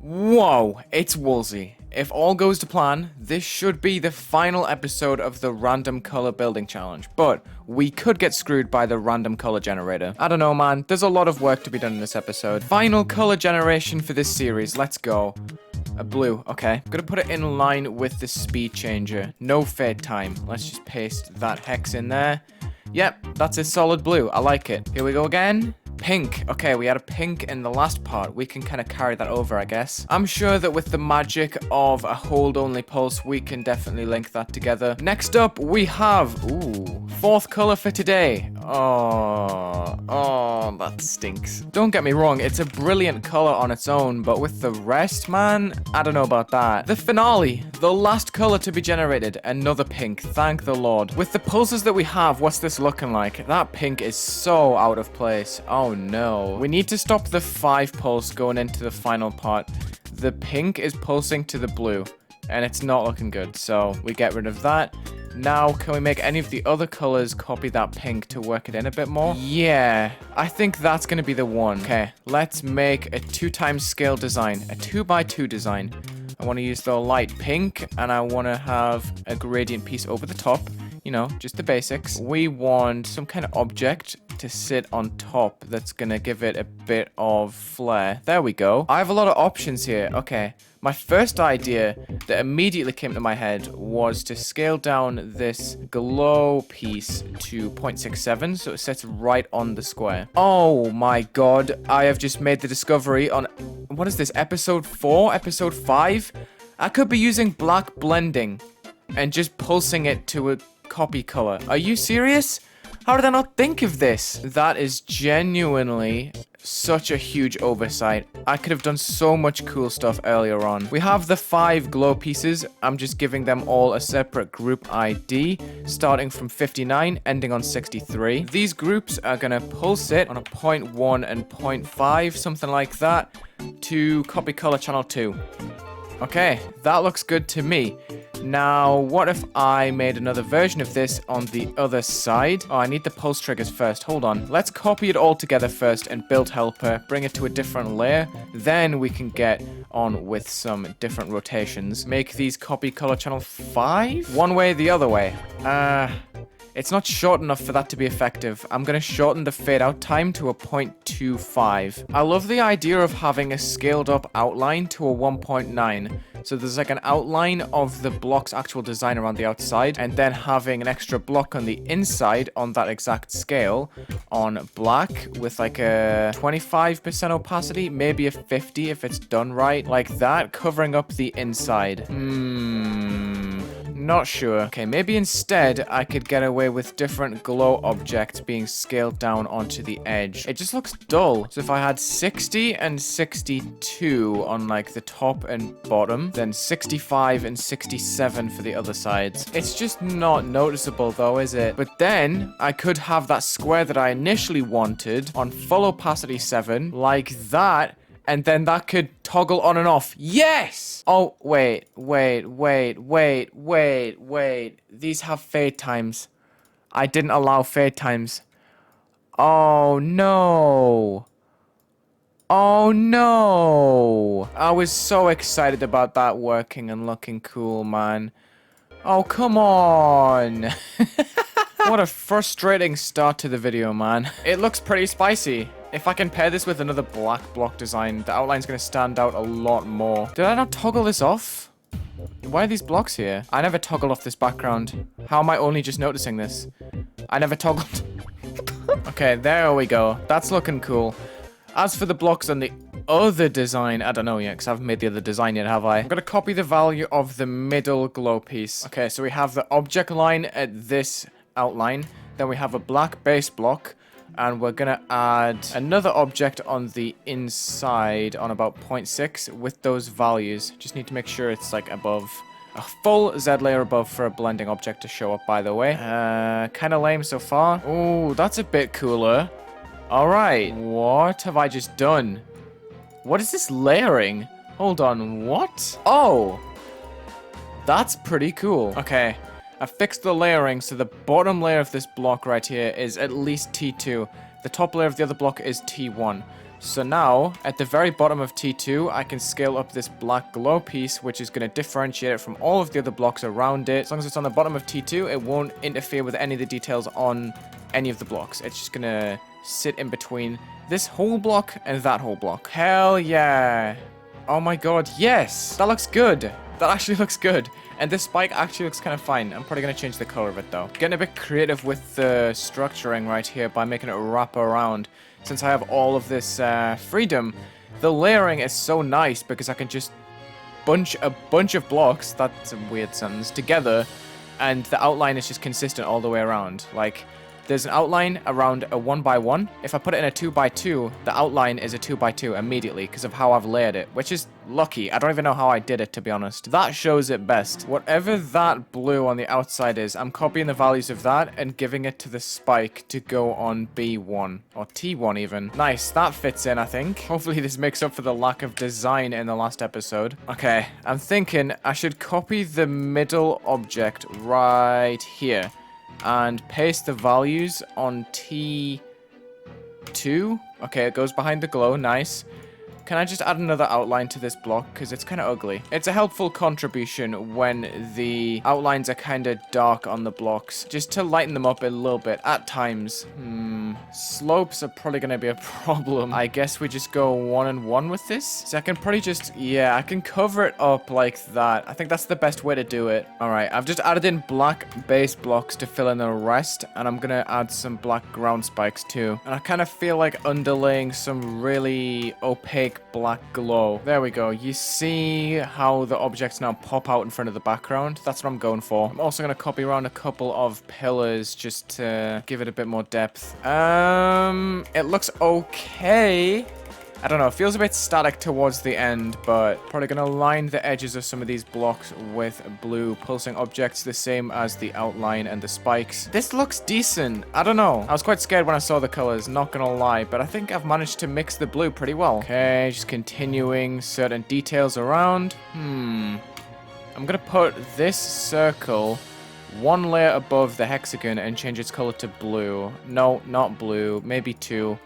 Whoa, it's Wulzy. If all goes to plan, this should be the final episode of the random color building challenge, but we could get screwed by the random color generator. I don't know, man. There's a lot of work to be done in this episode. Final color generation for this series. Let's go. A blue, okay. I'm gonna put it in line with the speed changer. No fade time. Let's just paste that hex in there. Yep, that's a solid blue. I like it. Here we go again. Pink. Okay, we had a pink in the last part. We can kind of carry that over, I guess. I'm sure that with the magic of a hold-only pulse, we can definitely link that together. Next up, we have... Ooh, fourth color for today. Oh, that stinks. Don't get me wrong, it's a brilliant color on its own, but with the rest, man, I don't know about that. The finale, the last color to be generated, another pink, thank the Lord. With the pulses that we have, what's this looking like? That pink is so out of place. Oh no. We need to stop the 5 pulse going into the final part. The pink is pulsing to the blue, and it's not looking good, so we get rid of that. Now, can we make any of the other colors copy that pink to work it in a bit more? Yeah, I think that's going to be the one. Okay, let's make a 2x scale design, a 2x2 design. I want to use the light pink, and I want to have a gradient piece over the top. You know, just the basics. We want some kind of object to sit on top that's going to give it a bit of flair. There we go. I have a lot of options here. Okay. My first idea that immediately came to my head was to scale down this glow piece to 0.67 so it sits right on the square. Oh my god, I have just made the discovery on, what is this, episode 4, episode 5? I could be using black blending and just pulsing it to a copy color. Are you serious? How did I not think of this? That is genuinely such a huge oversight. I could have done so much cool stuff earlier on. We have the 5 glow pieces. I'm just giving them all a separate group ID, starting from 59, ending on 63. These groups are gonna pulse it on a 0.1 and 0.5, something like that, to copy color channel 2. Okay, that looks good to me. Now, what if I made another version of this on the other side? Oh, I need the pulse triggers first. Hold on. Let's copy it all together first and build helper, bring it to a different layer. Then we can get on with some different rotations. Make these copy color channel 5? One way, the other way. It's not short enough for that to be effective. I'm going to shorten the fade out time to a 0.25. I love the idea of having a scaled up outline to a 1.9. So there's like an outline of the block's actual design around the outside, and then having an extra block on the inside on that exact scale on black with like a 25% opacity, maybe a 50 if it's done right, like that, covering up the inside. Not sure. Okay, maybe instead I could get away with different glow objects being scaled down onto the edge. It just looks dull. So if I had 60 and 62 on like the top and bottom, then 65 and 67 for the other sides. It's just not noticeable though, is it? But then I could have that square that I initially wanted on full opacity 7, like that. And then that could toggle on and off. Yes! Oh, wait. These have fade times. I didn't allow fade times. Oh, no. Oh, no. I was so excited about that working and looking cool, man. Oh, come on. What a frustrating start to the video, man. It looks pretty spicy. If I can pair this with another black block design, the outline's going to stand out a lot more. Did I not toggle this off? Why are these blocks here? I never toggled off this background. How am I only just noticing this? I never toggled. Okay, there we go. That's looking cool. As for the blocks on the other design, I don't know yet, because I haven't made the other design yet, have I? I'm going to copy the value of the middle glow piece. Okay, so we have the object line at this outline. Then we have a black base block. And we're going to add another object on the inside on about 0.6 with those values. Just need to make sure it's like above. A full Z layer above for a blending object to show up, by the way. Kind of lame so far. Ooh, that's a bit cooler. Alright, what have I just done? What is this layering? Hold on, what? Oh, that's pretty cool. Okay. I fixed the layering, so the bottom layer of this block right here is at least T2. The top layer of the other block is T1. So now, at the very bottom of T2, I can scale up this black glow piece, which is going to differentiate it from all of the other blocks around it. As long as it's on the bottom of T2, it won't interfere with any of the details on any of the blocks. It's just going to sit in between this whole block and that whole block. Hell yeah. Oh my god, yes! That looks good. That actually looks good. And this spike actually looks kind of fine. I'm probably going to change the color of it, though. Getting a bit creative with the structuring right here by making it wrap around. Since I have all of this freedom, the layering is so nice because I can just bunch a bunch of blocks, that's a weird sentence, together, and the outline is just consistent all the way around. Like, there's an outline around a 1x1. If I put it in a 2x2, the outline is a 2x2 immediately because of how I've layered it, which is lucky. I don't even know how I did it, to be honest. That shows it best. Whatever that blue on the outside is, I'm copying the values of that and giving it to the spike to go on B1 or T1 even. Nice, that fits in, I think. Hopefully this makes up for the lack of design in the last episode. Okay, I'm thinking I should copy the middle object right here and paste the values on T2. Okay, it goes behind the glow. Nice. Can I just add another outline to this block? Because it's kind of ugly. It's a helpful contribution when the outlines are kind of dark on the blocks. Just to lighten them up a little bit at times. Slopes are probably going to be a problem. I guess we just go 1 and 1 with this. So I can probably just, yeah, I can cover it up like that. I think that's the best way to do it. All right, I've just added in black base blocks to fill in the rest. And I'm going to add some black ground spikes too. And I kind of feel like underlaying some really opaque black glow. There we go. You see how the objects now pop out in front of the background? That's what I'm going for. I'm also going to copy around a couple of pillars just to give it a bit more depth. It looks okay. I don't know, it feels a bit static towards the end, but probably going to line the edges of some of these blocks with blue pulsing objects, the same as the outline and the spikes. This looks decent. I don't know. I was quite scared when I saw the colors, not going to lie, but I think I've managed to mix the blue pretty well. Okay, just continuing certain details around. I'm going to put this circle one layer above the hexagon and change its color to blue. No, not blue. Maybe 2.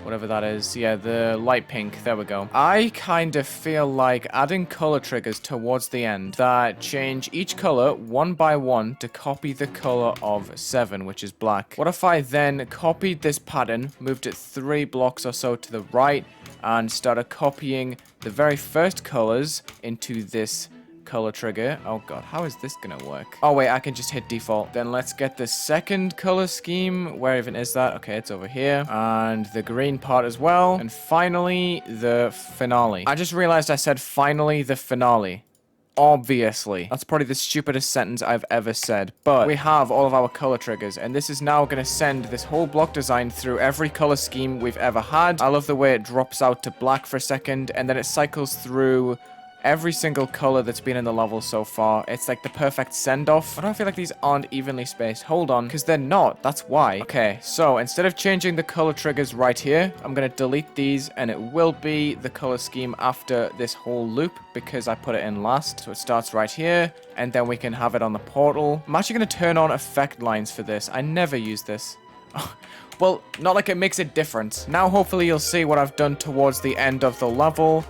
Whatever that is. Yeah, the light pink. There we go. I kind of feel like adding color triggers towards the end that change each color 1 by 1 to copy the color of 7, which is black. What if I then copied this pattern, moved it 3 blocks or so to the right, and started copying the very first colors into this color trigger. Oh god, how is this gonna work? Oh wait, I can just hit default. Then let's get the second color scheme. Where even is that? Okay, it's over here. And the green part as well. And finally, the finale. I just realized I said finally the finale. Obviously. That's probably the stupidest sentence I've ever said. But we have all of our color triggers, and this is now going to send this whole block design through every color scheme we've ever had. I love the way it drops out to black for a second, and then it cycles through every single color that's been in the level so far. It's like the perfect send-off. Why do I feel like these aren't evenly spaced? Hold on, because they're not. That's why. Okay, so instead of changing the color triggers right here, I'm going to delete these, and it will be the color scheme after this whole loop because I put it in last. So it starts right here, and then we can have it on the portal. I'm actually going to turn on effect lines for this. I never use this. Well, not like it makes a difference. Now hopefully you'll see what I've done towards the end of the level.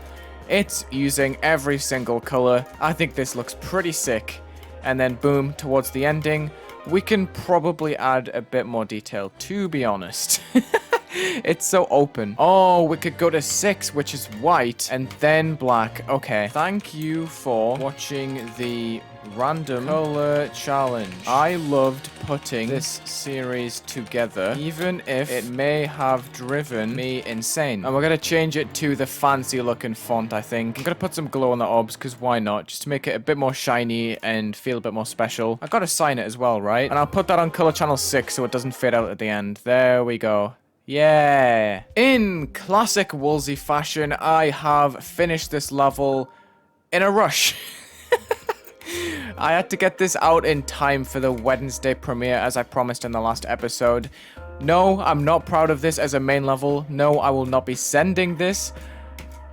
It's using every single color. I think this looks pretty sick. And then boom, towards the ending, we can probably add a bit more detail, to be honest. It's so open. Oh, we could go to 6, which is white, and then black. Okay. Thank you for watching the random color challenge. I loved putting this series together, even if it may have driven me insane. And we're going to change it to the fancy looking font, I think. I'm going to put some glow on the obs, because why not? Just to make it a bit more shiny and feel a bit more special. I got to sign it as well, right? And I'll put that on color channel 6 so it doesn't fade out at the end. There we go. Yeah. In classic Wulzy fashion, I have finished this level in a rush. I had to get this out in time for the Wednesday premiere, as I promised in the last episode. No, I'm not proud of this as a main level. No, I will not be sending this.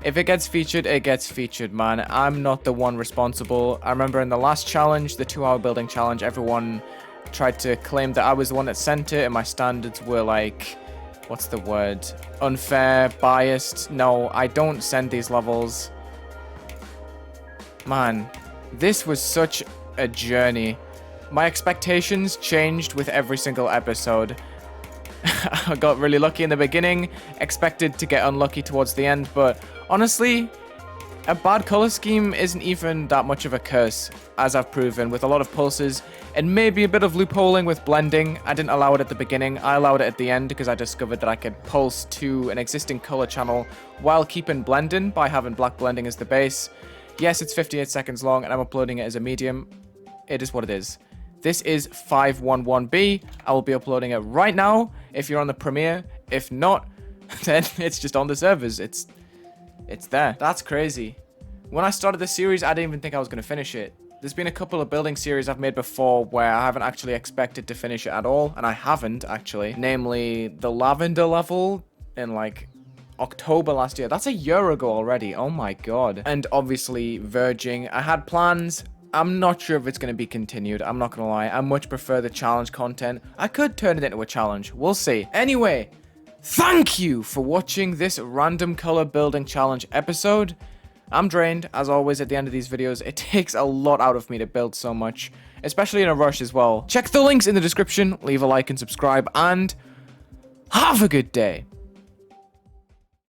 If it gets featured, it gets featured, man. I'm not the one responsible. I remember in the last challenge, the 2-hour building challenge, everyone tried to claim that I was the one that sent it, and my standards were like what's the word? Unfair, biased. No, I don't send these levels. Man, this was such a journey. My expectations changed with every single episode. I got really lucky in the beginning, expected to get unlucky towards the end, but honestly, a bad color scheme isn't even that much of a curse, as I've proven, with a lot of pulses, and maybe a bit of loopholing with blending. I didn't allow it at the beginning, I allowed it at the end because I discovered that I could pulse to an existing color channel while keeping blending by having black blending as the base. Yes, it's 58 seconds long, and I'm uploading it as a medium. It is what it is. This is 511B. I will be uploading it right now if you're on the Premiere. If not, then it's just on the servers. It's there. That's crazy. When I started this series, I didn't even think I was going to finish it. There's been a couple of building series I've made before where I haven't actually expected to finish it at all, and I haven't actually. Namely, the lavender level in like October last year. That's a year ago already. Oh my god. And obviously verging. I had plans. I'm not sure if it's going to be continued. I'm not going to lie. I much prefer the challenge content. I could turn it into a challenge. We'll see. Anyway, thank you for watching this random color building challenge episode. I'm drained, as always, at the end of these videos. It takes a lot out of me to build so much, especially in a rush as well. Check the links in the description, leave a like and subscribe, and have a good day.